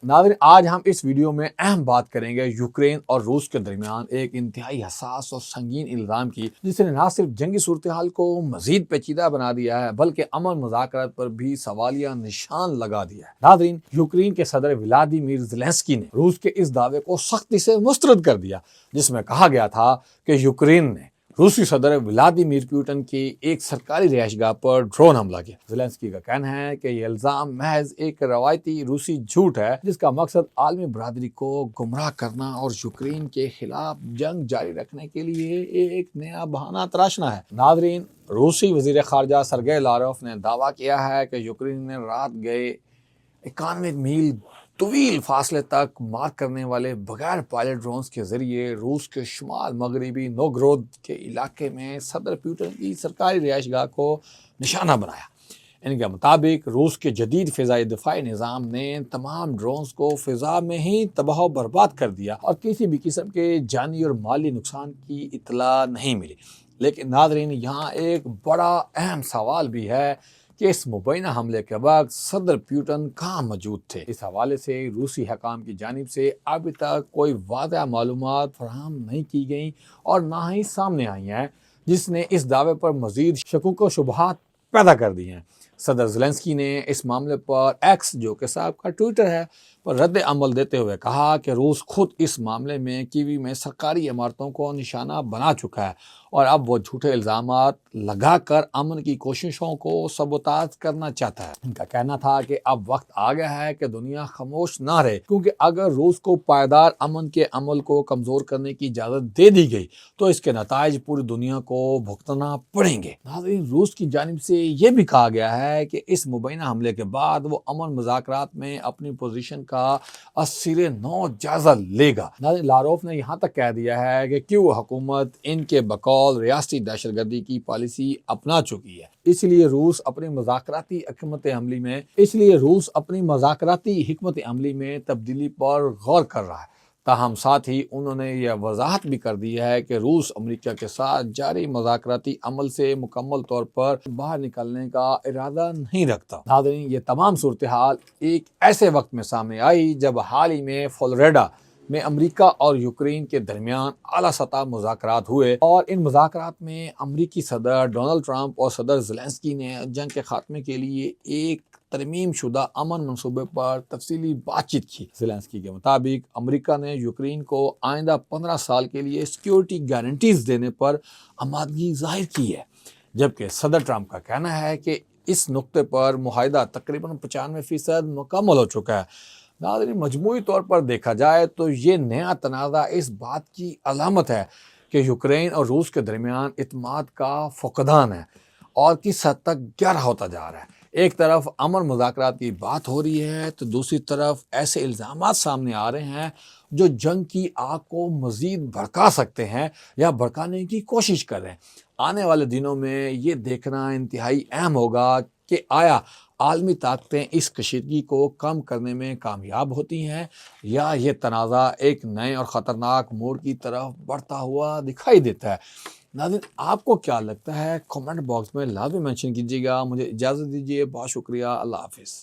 ناظرین، آج ہم اس ویڈیو میں اہم بات کریں گے یوکرین اور روس کے درمیان ایک انتہائی حساس اور سنگین الزام کی، جس نے نہ صرف جنگی صورتحال کو مزید پیچیدہ بنا دیا ہے بلکہ امن مذاکرات پر بھی سوالیہ نشان لگا دیا ہے۔ ناظرین، یوکرین کے صدر ولادیمیر زیلنسکی نے روس کے اس دعوے کو سختی سے مسترد کر دیا، جس میں کہا گیا تھا کہ یوکرین نے روسی صدر ولادیمیر پوٹن کی ایک سرکاری رہائش گاہ پر ڈرون حملہ کیا۔ زیلنسکی کا کہنا ہے کہ یہ الزام محض ایک روایتی روسی جھوٹ ہے، جس کا مقصد عالمی برادری کو گمراہ کرنا اور یوکرین کے خلاف جنگ جاری رکھنے کے لیے ایک نیا بہانہ تراشنا ہے۔ ناظرین، روسی وزیر خارجہ سرگئی لاروف نے دعویٰ کیا ہے کہ یوکرین نے رات گئے 91 میل طویل فاصلے تک مار کرنے والے بغیر پائلٹ ڈرونز کے ذریعے روس کے شمال مغربی نوگرود کے علاقے میں صدر پوٹن کی سرکاری رہائش گاہ کو نشانہ بنایا۔ ان کے مطابق روس کے جدید فضائی دفاعی نظام نے تمام ڈرونز کو فضا میں ہی تباہ و برباد کر دیا اور کسی بھی قسم کے جانی اور مالی نقصان کی اطلاع نہیں ملی۔ لیکن ناظرین، یہاں ایک بڑا اہم سوال بھی ہے کہ اس مبینہ حملے کے وقت صدر پوٹن کہاں موجود تھے۔ اس حوالے سے روسی حکام کی جانب سے ابھی تک کوئی واضح معلومات فراہم نہیں کی گئیں اور نہ ہی سامنے آئی ہیں، جس نے اس دعوے پر مزید شکوک و شبہات پیدا کر دی ہیں۔ صدر زیلنسکی نے اس معاملے پر ایکس، جو کہ صاحب کا ٹویٹر ہے، پر رد عمل دیتے ہوئے کہا کہ روس خود اس معاملے میں کیوی میں سرکاری عمارتوں کو نشانہ بنا چکا ہے اور اب وہ جھوٹے الزامات لگا کر امن کی کوششوں کو سبوتاژ کرنا چاہتا ہے۔ ان کا کہنا تھا کہ اب وقت آ گیا ہے کہ دنیا خاموش نہ رہے، کیونکہ اگر روس کو پائیدار امن کے عمل کو کمزور کرنے کی اجازت دے دی گئی تو اس کے نتائج پوری دنیا کو بھگتنا پڑیں گے۔ ناظرین، روس کی جانب سے یہ بھی کہا گیا ہے کہ اس مبینہ حملے کے بعد وہ امن مذاکرات میں اپنی پوزیشن کا سرے نو جائزہ لے گا۔ لاروف نے یہاں تک کہہ دیا ہے کہ کیوں حکومت ان کے بقول ریاستی دہشت گردی کی پالیسی اپنا چکی ہے، اس لیے روس اپنی مذاکراتی حکمت عملی میں تبدیلی پر غور کر رہا ہے۔ تاہم ساتھ ہی انہوں نے یہ وضاحت بھی کر دی ہے کہ روس امریکہ کے ساتھ جاری مذاکراتی عمل سے مکمل طور پر باہر نکلنے کا ارادہ نہیں رکھتا۔ ناظرین، یہ تمام صورتحال ایک ایسے وقت میں سامنے آئی جب حال ہی میں فلوریڈا میں امریکہ اور یوکرین کے درمیان اعلیٰ سطح مذاکرات ہوئے اور ان مذاکرات میں امریکی صدر ڈونلڈ ٹرمپ اور صدر زیلنسکی نے جنگ کے خاتمے کے لیے ایک ترمیم شدہ امن منصوبے پر تفصیلی بات چیت کی۔ زیلنسکی کے مطابق امریکہ نے یوکرین کو آئندہ 15 سال کے لیے سیکیورٹی گارنٹیز دینے پر آمادگی ظاہر کی ہے، جبکہ صدر ٹرمپ کا کہنا ہے کہ اس نقطے پر معاہدہ تقریباً 95% مکمل ہو چکا ہے۔ ناظرین، مجموعی طور پر دیکھا جائے تو یہ نیا تنازع اس بات کی علامت ہے کہ یوکرین اور روس کے درمیان اعتماد کا فقدان ہے اور کس حد تک گہرا ہوتا جا رہا ہے۔ ایک طرف امن مذاکرات کی بات ہو رہی ہے تو دوسری طرف ایسے الزامات سامنے آ رہے ہیں جو جنگ کی آگ کو مزید بھڑکا سکتے ہیں یا بھڑکانے کی کوشش کر رہے ہیں۔ آنے والے دنوں میں یہ دیکھنا انتہائی اہم ہوگا کہ آیا عالمی طاقتیں اس کشیدگی کو کم کرنے میں کامیاب ہوتی ہیں یا یہ تنازع ایک نئے اور خطرناک موڑ کی طرف بڑھتا ہوا دکھائی دیتا ہے۔ ناظرین، آپ کو کیا لگتا ہے؟ کمنٹ باکس میں لازمی مینشن کیجیے گا۔ مجھے اجازت دیجیے، بہت شکریہ، اللہ حافظ۔